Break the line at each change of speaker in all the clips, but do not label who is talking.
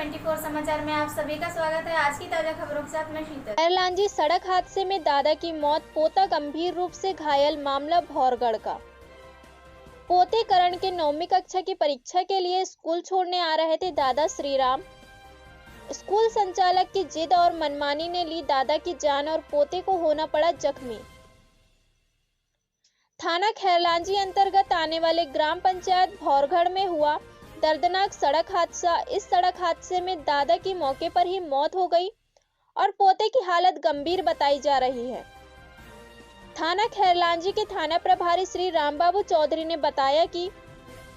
24 समाचार में आप सभी का स्वागत है। आज की ताजा खबरों के साथ मैं शीतल।
खैरलांजी सड़क हादसे में दादा की मौत, पोता गंभीर रूप से घायल, मामला भौरगढ़ का। पोते करण के 9वीं कक्षा की परीक्षा के लिए स्कूल छोड़ने आ रहे थे दादा श्रीराम। स्कूल संचालक की जिद और मनमानी ने ली दादा की जान और पोते को होना पड़ा जख्मी। थाना खैरलांजी अंतर्गत आने वाले ग्राम पंचायत भौरगढ़ में हुआ दर्दनाक सड़क हादसा। इस सड़क हादसे में दादा की मौके पर ही मौत हो गई और पोते की हालत गंभीर बताई जा रही है। थाना खैरलांजी के थाना प्रभारी श्री रामबाबू चौधरी ने बताया कि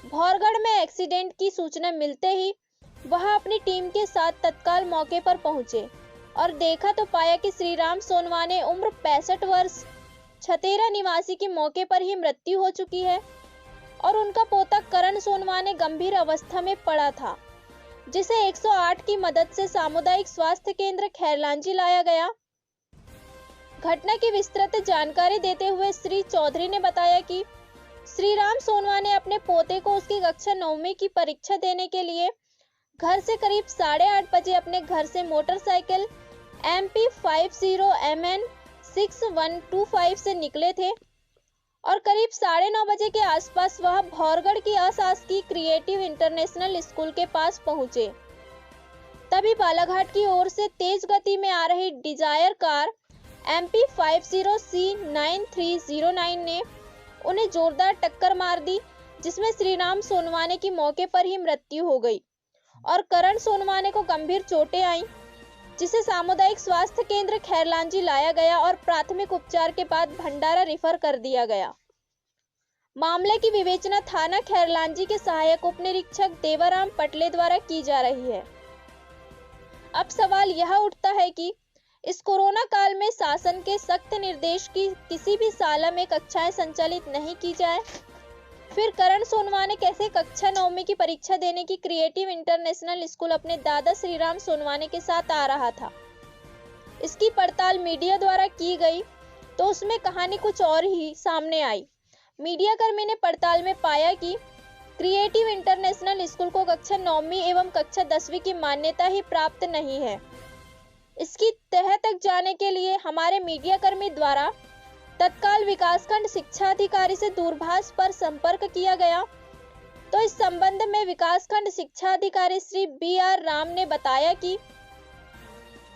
भौरगढ़ में एक्सीडेंट की सूचना मिलते ही वह अपनी टीम के साथ तत्काल मौके पर पहुंचे और देखा तो पाया कि श्रीराम सोनवाने उम्र 65 वर्ष छतेरा निवासी की मौके पर ही मृत्यु हो चुकी है और उनका पोता करण सोनवाने गंभीर अवस्था में पड़ा था, जिसे 108 की मदद से सामुदायिक स्वास्थ्य केंद्र खैरलांजी लाया गया। घटना की विस्तृत जानकारी देते हुए श्री चौधरी ने बताया कि श्रीराम सोनवाने अपने पोते को उसकी कक्षा 9वीं की परीक्षा देने के लिए घर से करीब 8:30 बजे अपने घर से मोटरसाइकिल MP 50 MN 6125 से निकले थे और करीब 9:30 बजे के आसपास वह भौरगढ़ की अशासकीय क्रिएटिव इंटरनेशनल स्कूल के पास पहुंचे। तभी बालाघाट की ओर से तेज गति में आ रही डिजायर कार MP 50 C 9309 ने उन्हें जोरदार टक्कर मार दी, जिसमें श्रीराम सोनवाने की मौके पर ही मृत्यु हो गई और करण सोनवाने को गंभीर चोटें आईं, जिसे सामुदायिक स्वास्थ्य केंद्र खैरलांजी लाया गया और प्राथमिक उपचार के बाद भंडारा रेफर कर दिया गया। मामले की विवेचना थाना खैरलांजी के सहायक उप निरीक्षक देवाराम पटले द्वारा की जा रही है। अब सवाल यह उठता है कि इस कोरोना काल में शासन के सख्त निर्देश की किसी भी शाला में कक्षाएं संचालित नहीं की जाए, फिर करण सोनवाने कैसे कक्षा 9वीं की परीक्षा देने की क्रिएटिव इंटरनेशनल स्कूल अपने दादा श्रीराम सोनवाने के साथ आ रहा था। इसकी पड़ताल मीडिया द्वारा की गई तो उसमें कहानी कुछ और ही सामने आई। मीडिया कर्मी ने पड़ताल में पाया कि क्रिएटिव इंटरनेशनल स्कूल को कक्षा 9वीं एवं कक्षा 10वीं की मान्यता ही प्राप्त नहीं है। इसकी तह तक जाने के लिए हमारे मीडिया कर्मी द्वारा तत्काल विकासखंड शिक्षा अधिकारी से दूरभाष पर संपर्क किया गया तो इस संबंध में विकासखंड शिक्षा अधिकारी श्री BR राम ने बताया कि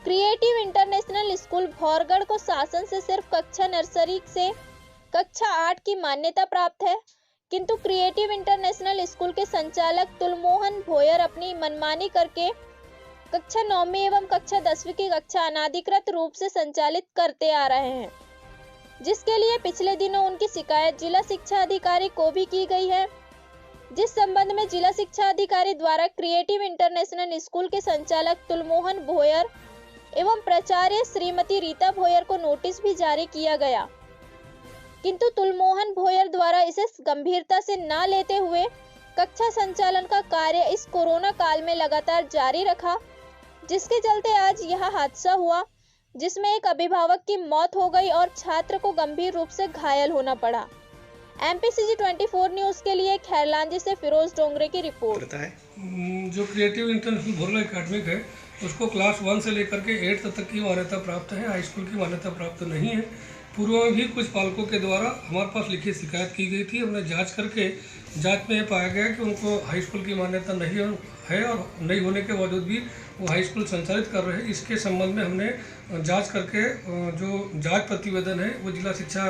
क्रिएटिव इंटरनेशनल स्कूल भौरगढ़ को शासन से सिर्फ कक्षा नर्सरी से कक्षा 8 की मान्यता प्राप्त है, किंतु क्रिएटिव इंटरनेशनल स्कूल के संचालक तुलमोहन भोयर अपनी मनमानी करके कक्षा 9वीं एवं कक्षा 10वीं की कक्षा अनाधिकृत रूप से संचालित करते आ रहे हैं, जिसके लिए पिछले दिनों उनकी शिकायत जिला शिक्षा अधिकारी को भी की गई है, जिस संबंध में जिला शिक्षा अधिकारी द्वारा क्रिएटिव इंटरनेशनल स्कूल के संचालक तुलमोहन भोयर एवं प्राचार्य श्रीमती रीता भोयर को नोटिस भी जारी किया गया, किंतु तुलमोहन भोयर द्वारा इसे गंभीरता से न लेते हुए कक्षा संचालन का कार्य इस कोरोना काल में लगातार जारी रखा, जिसके चलते आज यह हादसा हुआ, जिसमें एक अभिभावक की मौत हो गई और छात्र को गंभीर रूप से घायल होना पड़ा। MPCG 24 न्यूज के लिए खैरलांजी से फिरोज डोंगरे की रिपोर्ट।
जो क्रिएटिव इंटरनेशनल भौरगढ़ एकेडमिक है उसको क्लास 1 से लेकर के 8 तक की मान्यता प्राप्त है, हाई स्कूल की मान्यता प्राप्त नहीं है। पूर्व में भी कुछ पालकों के द्वारा हमारे पास लिखित शिकायत की गई थी। हमने जांच करके जांच में यह पाया गया कि उनको हाई स्कूल की मान्यता नहीं है और नहीं होने के बावजूद भी वो हाई स्कूल संचालित कर रहे हैं। इसके संबंध में हमने जांच करके जो जांच प्रतिवेदन है वो जिला शिक्षा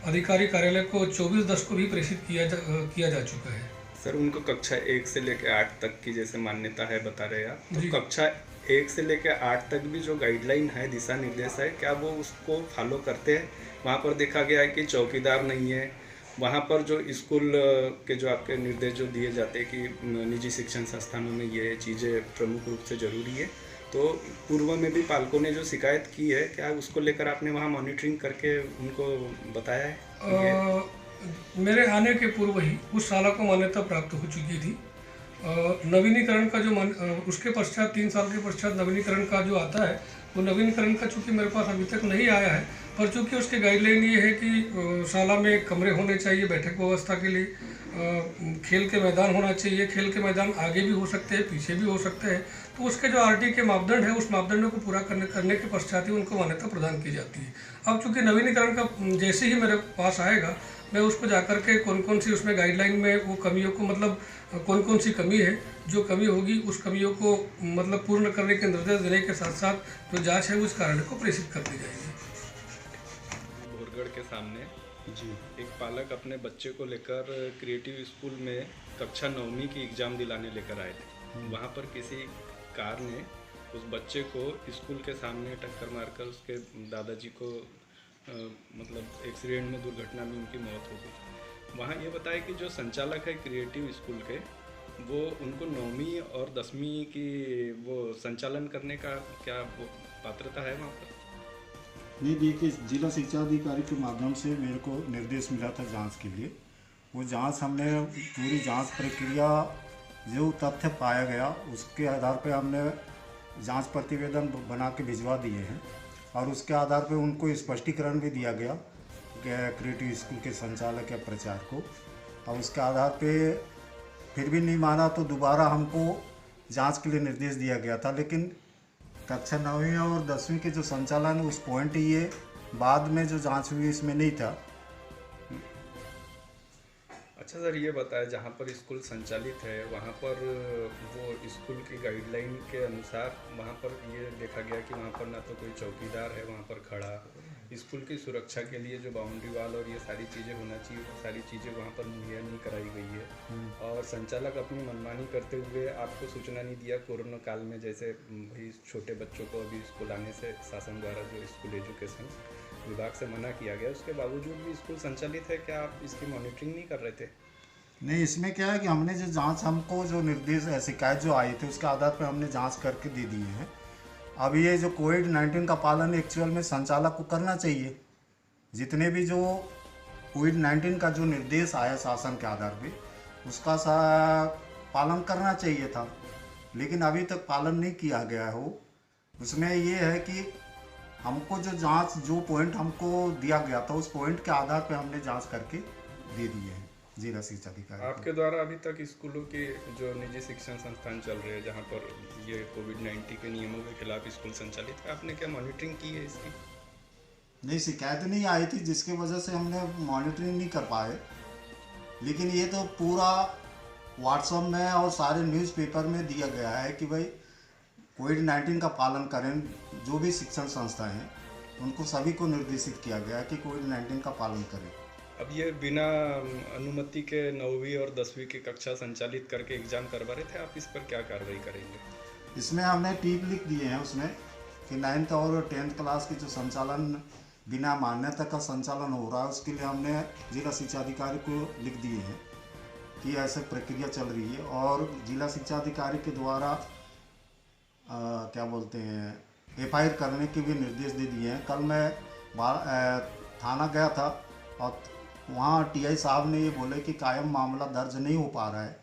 अधिकारी कार्यालय को 24/10 को भी प्रेषित किया जा चुका है।
सर, उनको कक्षा 1 से लेकर 8 तक की जैसे मान्यता है बता रहे हैं आप, तो कक्षा 1 से लेकर 8 तक भी जो गाइडलाइन है, दिशा निर्देश है, क्या वो उसको फॉलो करते हैं? वहाँ पर देखा गया है कि चौकीदार नहीं है। वहाँ पर जो स्कूल के जो आपके निर्देश जो दिए जाते हैं कि निजी शिक्षण संस्थानों में ये चीज़ें प्रमुख रूप से ज़रूरी है, तो पूर्व में भी पालकों ने जो शिकायत की है, क्या उसको लेकर आपने वहाँ मॉनिटरिंग करके उनको बताया है?
मेरे आने के पूर्व ही उस शाला को मान्यता प्राप्त हो चुकी थी नवीनीकरण का जो उसके पश्चात 3 साल के पश्चात नवीनीकरण का जो आता है, वो नवीनीकरण का चूँकि मेरे पास अभी तक नहीं आया है, पर चूँकि उसके गाइडलाइन ये है कि शाला में कमरे होने चाहिए बैठक व्यवस्था के लिए, खेल के मैदान होना चाहिए। खेल के मैदान आगे भी हो सकते हैं, पीछे भी हो सकते हैं। तो उसके जो आरटी के मापदंड है, उस मापदंडों को पूरा करने के पश्चात ही उनको मान्यता प्रदान की जाती है। अब चूँकि नवीनीकरण का जैसे ही मेरे पास आएगा, मैं उसको जाकर के कौन कौन सी उसमें गाइडलाइन में वो कमियों को, मतलब कौन कौन सी कमी है, जो कमी होगी उस कमियों को मतलब पूर्ण करने के निर्देश देने के साथ साथ जो जांच है उस कार्य को प्रेषित कर दी जाएगी।
भोरगढ़ के सामने जी एक पालक अपने बच्चे को लेकर क्रिएटिव स्कूल में कक्षा 9वीं की एग्ज़ाम दिलाने लेकर आए थे। वहाँ पर किसी कार ने उस बच्चे को स्कूल के सामने टक्कर मारकर उसके दादाजी को मतलब एक्सीडेंट में, दुर्घटना में उनकी मौत हो गई। वहाँ ये बताया कि जो संचालक है क्रिएटिव स्कूल के, वो उनको 9वीं और 10वीं की वो संचालन करने का क्या वो पात्रता है वहाँ पर?
नहीं, देखिए, जिला शिक्षा अधिकारी के माध्यम से मेरे को निर्देश मिला था जांच के लिए। वो जांच हमने पूरी जांच प्रक्रिया जो तथ्य पाया गया उसके आधार पे हमने जांच प्रतिवेदन बना के भिजवा दिए हैं और उसके आधार पे उनको स्पष्टीकरण भी दिया गया क्रिएटिव स्कूल के संचालक या प्रचार को। और उसके आधार पे फिर भी नहीं माना तो दोबारा हमको जांच के लिए निर्देश दिया गया था। लेकिन कक्षा 9वीं और 10वीं के जो संचालन उस पॉइंट ये बाद में जो जांच हुई इसमें नहीं था।
अच्छा सर, ये बताया जहाँ पर स्कूल संचालित है वहाँ पर वो स्कूल की गाइडलाइन के अनुसार वहाँ पर ये देखा गया कि वहाँ पर ना तो कोई चौकीदार है वहाँ पर खड़ा, स्कूल की सुरक्षा के लिए जो बाउंड्री वाल और ये सारी चीज़ें होना चाहिए वो सारी चीज़ें वहाँ पर मुहैया नहीं कराई गई है। और संचालक अपनी मनमानी करते हुए आपको सूचना नहीं दिया कोरोना काल में, जैसे भाई छोटे बच्चों को अभी स्कूल आने से शासन द्वारा जो स्कूल एजुकेशन विभाग से मना किया गया, उसके बावजूद भी स्कूल संचालित है। क्या आप इसकी मॉनिटरिंग नहीं कर रहे थे?
नहीं, इसमें क्या है कि हमने जो जांच, हमको जो निर्देश शिकायत जो आई थी उसके आधार पर हमने जांच करके दे दिए हैं। अब ये जो कोविड-19 का पालन एक्चुअल में संचालक को करना चाहिए। जितने भी जो कोविड-19 का जो निर्देश आया शासन के आधार पे उसका पालन करना चाहिए था, लेकिन अभी तक पालन नहीं किया गया हो। उसमें ये है कि हमको जो जांच, जो पॉइंट हमको दिया गया था उस पॉइंट के आधार पे हमने जांच करके दे दिए हैं जिला शिक्षा अधिकारी।
आपके द्वारा अभी तक स्कूलों के जो निजी शिक्षण संस्थान चल रहे हैं जहाँ पर ये कोविड-19 के नियमों के खिलाफ स्कूल संचालित है, आपने क्या मॉनिटरिंग की है इसकी?
नहीं, शिकायत नहीं आई थी जिसकी वजह से हमने मॉनिटरिंग नहीं कर पाए। लेकिन ये तो पूरा व्हाट्सएप में और सारे न्यूज़पेपर में दिया गया है कि भाई कोविड-19 का पालन करें। जो भी शिक्षण संस्थाएं हैं उनको सभी को निर्देशित किया गया है कि कोविड-19 का पालन करें।
अब ये बिना अनुमति के 9वीं और 10वीं की कक्षा संचालित करके एग्जाम करवा रहे थे, आप इस पर क्या कार्रवाई करेंगे?
इसमें हमने टीप लिख दिए हैं उसमें कि 9th और 10th क्लास की जो संचालन बिना मान्यता का संचालन हो रहा है उसके लिए हमने जिला शिक्षा अधिकारी को लिख दिए हैं कि ऐसे प्रक्रिया चल रही है। और जिला शिक्षा अधिकारी के द्वारा क्या बोलते हैं FIR करने के भी निर्देश दे दिए हैं। कल मैं थाना गया था और वहाँ TI साहब ने ये बोले कि कायम मामला दर्ज नहीं हो पा रहा है,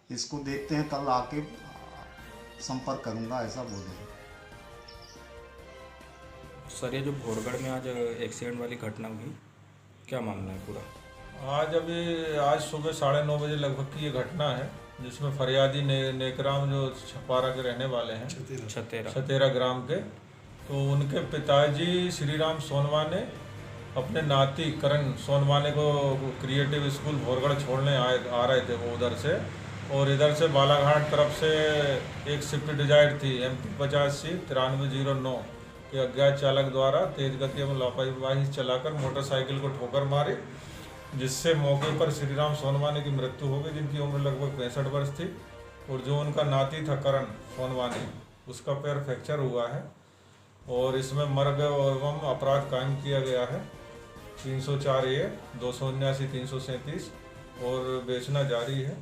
इसको देखते हैं, कल आके संपर्क करूँगा, ऐसा बोले।
सर, ये जो भोरगढ़ में आज एक्सीडेंट वाली घटना हुई, क्या मामला है पूरा?
आज सुबह 9:30 बजे लगभग की ये घटना है जिसमें फरियादी नेकराम जो छपारा के रहने वाले हैं, छतेरा ग्राम के, तो उनके पिताजी श्रीराम सोनवाने अपने नाती करण सोनवाने को क्रिएटिव स्कूल भोरगढ़ छोड़ने आ रहे थे वो उधर से, और इधर से बालाघाट तरफ से एक स्विफ्ट डिजायर थी MP 85C 9309 के अज्ञात चालक द्वारा तेज गति एवं लापरवाही चलाकर मोटरसाइकिल को ठोकर मारी, जिससे मौके पर श्रीराम सोनवाने की मृत्यु हो गई, जिनकी उम्र लगभग 65 वर्ष थी। और जो उनका नाती था करण सोनवाने, उसका पैर फ्रैक्चर हुआ है और इसमें मर्ग एवं अपराध कायम किया गया है 304A 279 337 और बेचना जारी है।